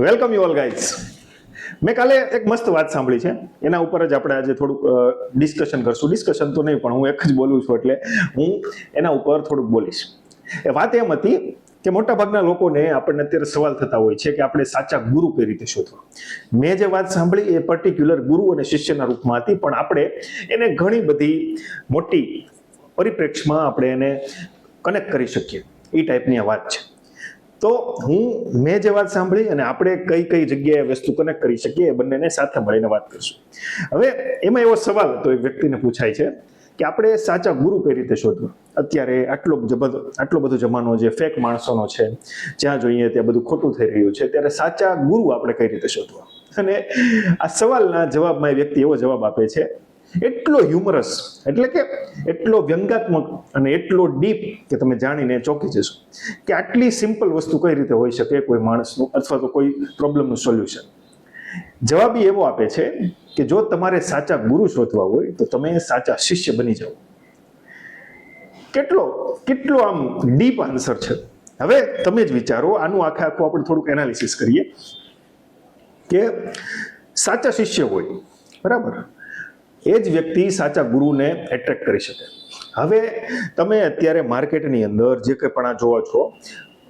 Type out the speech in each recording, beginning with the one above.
Welcome you all guys. મેં કાલે એક મસ્ત વાત સાંભળી છે, એના ઉપર જ આપણે આજે થોડુંક ડિસ્કશન કરશું. ડિસ્કશન તો નહીં, પણ હું એક જ બોલું છું એટલે હું એના ઉપર થોડુંક બોલીશ. એ વાત એમ હતી કે મોટાભાગના લોકોને આપણને અત્યારે સવાલ થતા હોય છે કે આપણે સાચા ગુરુ કઈ રીતે શોધવા. મેં જે વાત સાંભળી એ પર્ટિક્યુલર ગુરુ અને શિષ્યના રૂપમાં હતી, પણ આપણે એને ઘણી બધી મોટી પરિપ્રેક્ષમાં આપણે એને કનેક્ટ કરી શકીએ, એ ટાઈપની આ વાત છે. તો મેં જે વાત સાંભળી અને આપણે કઈ કઈ જગ્યાએ વસ્તુ કનેક્ટ કરી શકીએ એ બંનેને સાથે મળીને વાત કરશું. હવે એમાં એવો સવાલ હતો એક વ્યક્તિને પૂછાય છે કે આપણે સાચા ગુરુ કઈ રીતે શોધવા. અત્યારે આટલો બધો જમાનો જે ફેક માણસોનો છે, જ્યાં જોઈએ ત્યાં બધું ખોટું થઈ રહ્યું છે, ત્યારે સાચા ગુરુ આપણે કઈ રીતે શોધવા. અને આ સવાલના જવાબમાં એ વ્યક્તિ એવો જવાબ આપે છે, એટલો હ્યુમરસ, એટલે કે એટલો વ્યંગાત્મક અને એટલો ડીપ કે તમે જાણીને ચોંકી જશો કે આટલી સિમ્પલ વસ્તુ કઈ રીતે હોઈ શકે કોઈ માણસનું અથવા તો કોઈ પ્રોબ્લેમનું સોલ્યુશન. જવાબ એવો આપે છે કે જો તમારે સાચા ગુરુ શોધવા હોય તો તમે સાચા શિષ્ય બની જાઓ. કેટલો આમ ડીપ આન્સર છે. હવે તમે જ વિચારો, આનું આખું આપણે થોડુંક એનાલિસિસ કરીએ કે સાચા શિષ્ય હોય, બરાબર, એ જ વ્યક્તિ સાચા ગુરુને એટ્રેક્ટ કરી શકે. હવે તમે અત્યારે માર્કેટની અંદર જે કંઈ પણ આ જોવો છો,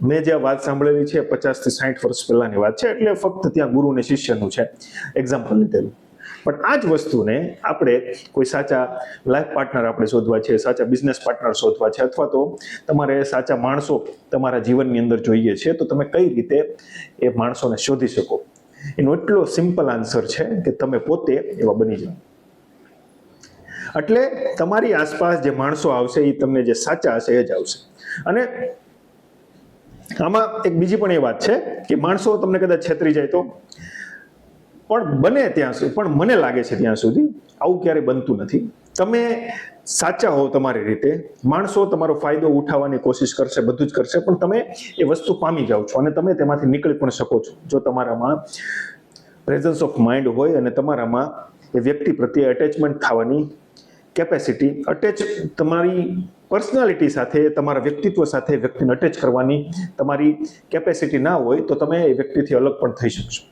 મેં જે વાત સાંભળેલી છે 50 થી 60 વર્ષ પહેલાની વાત છે, એટલે ફક્ત ત્યાં ગુરુ અને શિષ્યનું છે એક્ઝામ્પલ લીધેલું. પણ આ જ વસ્તુને આપણે કોઈ સાચા લાઈફ પાર્ટનર આપણે શોધવા છે, સાચા બિઝનેસ પાર્ટનર શોધવા છે, અથવા તો તમારે સાચા માણસો તમારા જીવનની અંદર જોઈએ છે, તો તમે કઈ રીતે એ માણસોને શોધી શકો. એનો એટલો સિમ્પલ આન્સર છે કે તમે પોતે એવા બની જાઓ. એટલે તમારી આસપાસ જે માણસો આવશે એ તમને જે સાચા હશે એ જ આવશે. અને આમાં એક બીજી પણ એ વાત છે કે માણસો તમને કદાચ છેતરી જાય તો, પણ બને ત્યાં સુધી, પણ મને લાગે છે ત્યાં સુધી આવું ક્યારેય બનતું નથી. તમે સાચા હો તમારી રીતે, માણસો તમારો ફાયદો ઉઠાવવાની કોશિશ કરશે, બધું જ કરશે, પણ તમે એ વસ્તુ પામી જાઓ છો અને તમે તેમાંથી નીકળી પણ શકો છો જો તમારામાં પ્રેઝન્સ ઓફ માઇન્ડ હોય અને તમારામાં એ વ્યક્તિ પ્રત્યે એટેચમેન્ટ થવાની કેપેસિટી, તમારી પર્સનાલિટી સાથે, તમારા વ્યક્તિત્વ સાથે વ્યક્તિને અટેચ કરવાની તમારી કેપેસિટી ના હોય તો તમે એ વ્યક્તિથી અલગ પણ થઈ શકશો.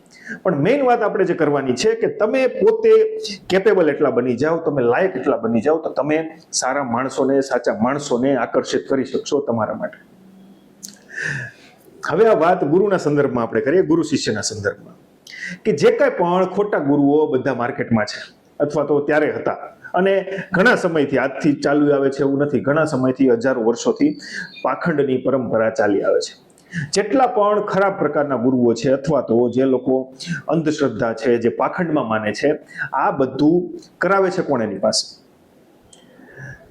પણ મેઇન વાત આપણે જે કરવાની છે કે તમે પોતે કેપેબલ એટલા બની જાઓ, તમે લાયક એટલા બની જાઓ, તો તમે સારા માણસોને, સાચા માણસોને આકર્ષિત કરી શકશો તમારા માટે. હવે આ વાત ગુરુના સંદર્ભમાં આપણે કરીએ, ગુરુ શિષ્યના સંદર્ભમાં, કે જે કાંઈ પણ ખોટા ગુરુઓ બધા માર્કેટમાં છે અથવા તો ત્યારે હતા, અને ઘણા સમયથી, આજથી ચાલુ આવે છે એવું નથી, ઘણા સમયથી, હજારો વર્ષોથી પાખંડની પરંપરા ચાલી આવે છે. જેટલા પણ ખરાબ પ્રકારના ગુરુઓ છે અથવા તો જે લોકો અંધશ્રદ્ધા છે, જે પાખંડમાં માને છે, આ બધું કરાવે છે કોણ? એની પાસે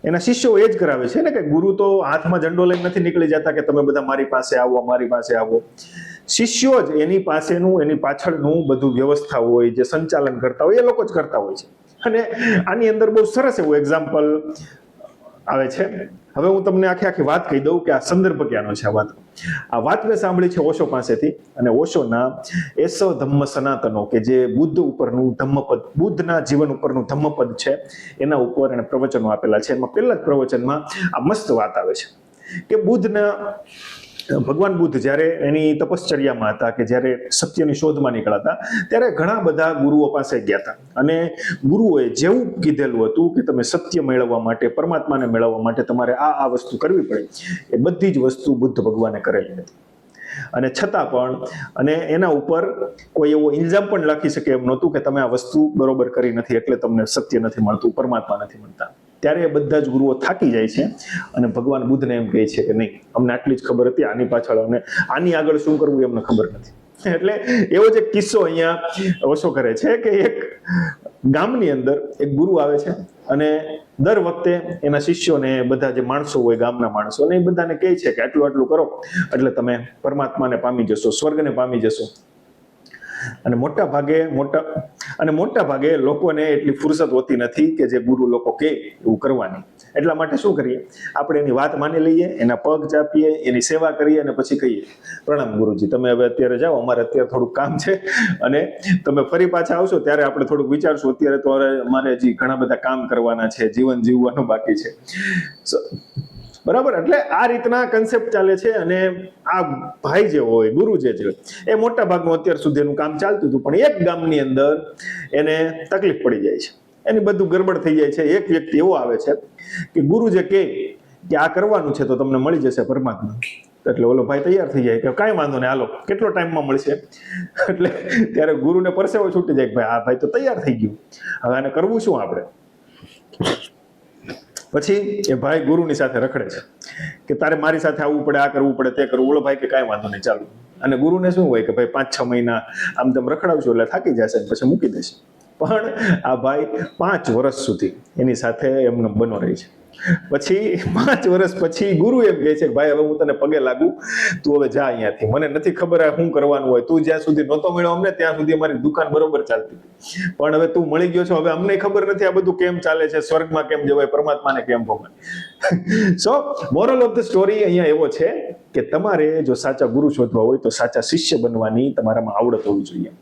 એના શિષ્યો એ જ કરાવે છે ને. કે ગુરુ તો હાથમાં ઝંડો લઈને નથી નીકળી જતા કે તમે બધા મારી પાસે આવો, મારી પાસે આવો. શિષ્યો જ એની પાસેનું, એની પાછળનું બધું વ્યવસ્થા હોય, જે સંચાલન કરતા હોય, એ લોકો જ કરતા હોય છે. અને આની અંદર બહુ સરસ એવું એક્ઝામ્પલ આવે છે. હવે હું તમને આખી વાત કહી દઉં કે આ સંદર્ભ ક્યાંનો છે. આ વાત મેં સાંભળી છે ઓશો પાસેથી, અને ઓશોના એસો ધમ્મ સનાતનો, કે જે બુદ્ધ ઉપરનું ધમ્મપદ, બુદ્ધના જીવન ઉપરનું ધમ્મપદ છે, એના ઉપર એને પ્રવચનો આપેલા છે. એમાં પહેલા જ પ્રવચનમાં આ મસ્ત વાત આવે છે કે ભગવાન બુદ્ધ જ્યારે એની તપશ્ચર્યામાં હતા, કે જ્યારે સત્યની શોધમાં નીકળ્યા હતા, ત્યારે ઘણા બધા ગુરુઓ પાસે ગયા હતા, અને ગુરુઓએ જેવું કીધેલું હતું કે તમે સત્ય મેળવવા માટે, પરમાત્માને મેળવવા માટે તમારે આ વસ્તુ કરવી પડે, એ બધી જ વસ્તુ બુદ્ધ ભગવાને કરેલી હતી. અને છતાં પણ, અને એના ઉપર કોઈ એવો ઇલ્ઝામ પણ લખી શકે એમ નહોતું કે તમે આ વસ્તુ બરોબર કરી નથી એટલે તમને સત્ય નથી મળતું, પરમાત્મા નથી મળતા. ત્યારે બધા જ ગુરુઓ થાકી જાય છે અને ભગવાન બુદ્ધને એમ કહે છે કે નહીં, અમને આટલી જ ખબર હતી, આની પાછળ અમને, આની આગળ શું કરવું એમને ખબર નથી. એટલે એવો જ એક કિસ્સો અહીંયા ઓશો કરે છે કે એક ગામની અંદર એક ગુરુ આવે છે અને દર વખતે એના શિષ્યોને, બધા જે માણસો હોય, ગામના માણસોને, એ બધાને કહે છે કે આટલું આટલું કરો એટલે તમે પરમાત્માને પામી જશો, સ્વર્ગને પામી જશો. અને મોટા ભાગે લોકોને એટલી ફુરસત હોતી નથી કે જે ગુરુ લોકો કહે એવું કરવાની. એટલા માટે શું કરીએ, આપણે એની વાત માની લઈએ, એના પગ ચાપીએ, એની સેવા કરીએ અને પછી કહીએ, પ્રણામ ગુરુજી, તમે હવે અત્યારે જાઓ, અમારે અત્યારે થોડુંક કામ છે, અને તમે ફરી પાછા આવશો ત્યારે આપણે થોડુંક વિચારશું, અત્યારે તો અમારે હજી ઘણા બધા કામ કરવાના છે, જીવન જીવવાનું બાકી છે. બરાબર. એટલે આ રીતના કન્સેપ્ટ ચાલે છે. અને આ ભાઈ જે હોય, ગુરુ જે છે, એ મોટા ભાગનું અત્યાર સુધીનું કામ ચાલતું હતું, પણ એક ગામની અંદર એને તકલીફ પડી જાય છે, એની બધું ગડબડ થઈ જાય છે. એક વ્યક્તિ એવો આવે છે કે ગુરુ જે કે આ કરવાનું છે તો તમને મળી જશે પરમાત્મા. એટલે ઓલો ભાઈ તૈયાર થઈ જાય કે કાંઈ વાંધો નહીં, હાલો કેટલો ટાઈમમાં મળશે. એટલે ત્યારે ગુરુને પરસેવો છૂટી જાય કે ભાઈ આ ભાઈ તો તૈયાર થઈ ગયું, હવે આને કરવું શું આપણે. પછી એ ભાઈ ગુરુની સાથે રખડે છે કે તારે મારી સાથે આવવું પડે, આ કરવું પડે, તે કરવું. ઓલો ભાઈ કે કાંઈ વાંધો નહીં, ચાલો. અને ગુરુને શું હોય કે ભાઈ 5-6 મહિના આમ તેમ રખડાવશું એટલે થાકી જશે, પછી મૂકી દેશે. પણ આ ભાઈ 5 વર્ષ સુધી એની સાથે એમને બનો રહી છે. પછી 5 વર્ષ પછી ગુરુ એમ કહે છે કે ભાઈ હવે હું તને પગે લાગુ, તું હવે જા અહીંયાથી, મને નથી ખબર શું કરવાનું હોય, તું જ્યાં સુધી નહોતો મળ્યો અમને ત્યાં સુધી અમારી દુકાન બરોબર ચાલતી હતી, પણ હવે તું મળી ગયો છો, હવે અમને ખબર નથી આ બધું કેમ ચાલે છે, સ્વર્ગમાં કેમ જવાય, પરમાત્માને કેમ ભોગવાય. સો મોરલ ઓફ ધ સ્ટોરી અહીંયા એવો છે કે તમારે જો સાચા ગુરુ શોધવા હોય તો સાચા શિષ્ય બનવાની તમારામાં આવડત હોવી જોઈએ.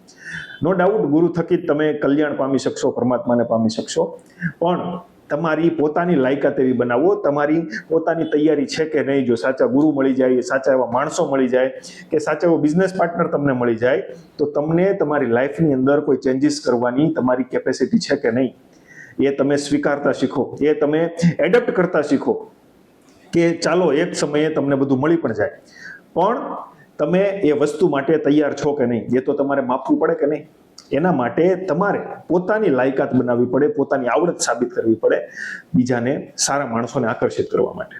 નો ડાઉટ ગુરુ થકી તમે કલ્યાણ પામી શકશો, પરમાત્માને પામી શકશો, પણ તમારી પોતાની લાયકાત એવી બનાવો, તમારી પોતાની તૈયારી છે કે નહીં. જો સાચા ગુરુ મળી જાય, સાચા એવા માણસો મળી જાય, કે સાચા એવો બિઝનેસ પાર્ટનર તમને મળી જાય, તો તમને તમારી લાઈફની અંદર કોઈ ચેન્જીસ કરવાની તમારી કેપેસિટી છે કે નહીં, એ તમે સ્વીકારતા શીખો, એ તમે એડપ્ટ કરતા શીખો કે ચાલો એક સમયે તમને બધું મળી પણ જાય, પણ તમે એ વસ્તુ માટે તૈયાર છો કે નહીં, એ તો તમારે માપવું પડે કે નહીં. એના માટે તમારે પોતાની લાયકાત બનાવવી પડે, પોતાની આવડત સાબિત કરવી પડે બીજાને, સારા માણસોને આકર્ષિત કરવા માટે.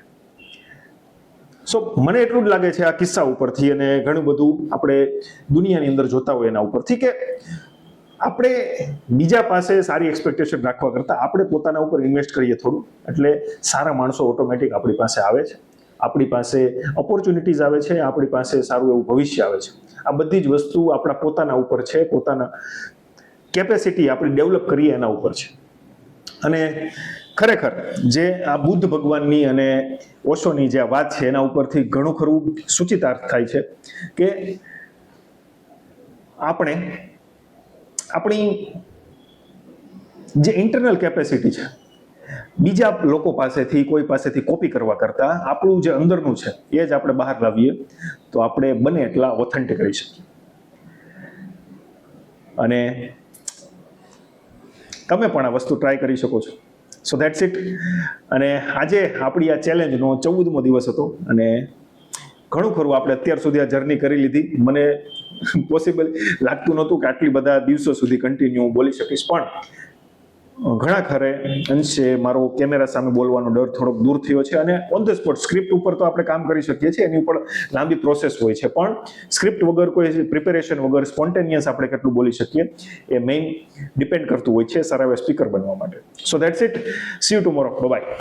સો મને એટલું જ લાગે છે આ કિસ્સા ઉપરથી, અને ઘણું બધું આપણે દુનિયાની અંદર જોતા હોય એના ઉપરથી, કે આપણે બીજા પાસે સારી એક્સપેક્ટેશન રાખવા કરતાં આપણે પોતાના ઉપર ઇન્વેસ્ટ કરીએ થોડું, એટલે સારા માણસો ઓટોમેટિક આપણી પાસે આવે છે, આપણી પાસે ઓપોર્ચ્યુનિટીઝ આવે છે, આપણી પાસે સારું એવું ભવિષ્ય આવે છે. આ બધી જ વસ્તુ આપણા પોતાના ઉપર છે, પોતાના કેપેસિટી આપણે ડેવલપ કરીએ એના ઉપર છે. અને ખરેખર જે આ બુદ્ધ ભગવાનની અને ઓશોની જે વાત છે એના ઉપરથી ઘણું ખરું સૂચિતાર્થ થાય છે કે આપણે આપણી જે ઇન્ટરનલ કેપેસિટી છે બીજા લોકો પાસેથી, કોઈ પાસેથી કોપી કરવા કરતા આપણું જે અંદરનું છે એ જ આપણે બહાર લાવીએ તો આપણે બને એટલા ઓથેન્ટિક રહી શકીએ. અને તમે પણ આ વસ્તુ ટ્રાય કરી શકો છો. સો ધેટ્સ ઇટ. અને આજે આપણી આ ચેલેન્જનો 14મો દિવસ હતો, અને ઘણું ખરું આપણે અત્યાર સુધી આ જર્ની કરી લીધી. મને પોસિબલ લાગતું નહોતું કે આટલી બધા દિવસો સુધી કન્ટિન્યુ હું બોલી શકીશ, પણ ઘણા ખરે અંશે મારો કેમેરા સામે બોલવાનો ડર થોડોક દૂર થયો છે. અને ઓન ધ સ્પોટ સ્ક્રિપ્ટ ઉપર તો આપણે કામ કરી શકીએ છીએ, એની ઉપર લાંબી પ્રોસેસ હોય છે, પણ સ્ક્રિપ્ટ વગર, કોઈ પ્રિપેરેશન વગર સ્પોન્ટેનિયસ આપણે કેટલું બોલી શકીએ એ મેઇન ડિપેન્ડ કરતું હોય છે સારા એવા સ્પીકર બનવા માટે. So that's it. See you tomorrow. By.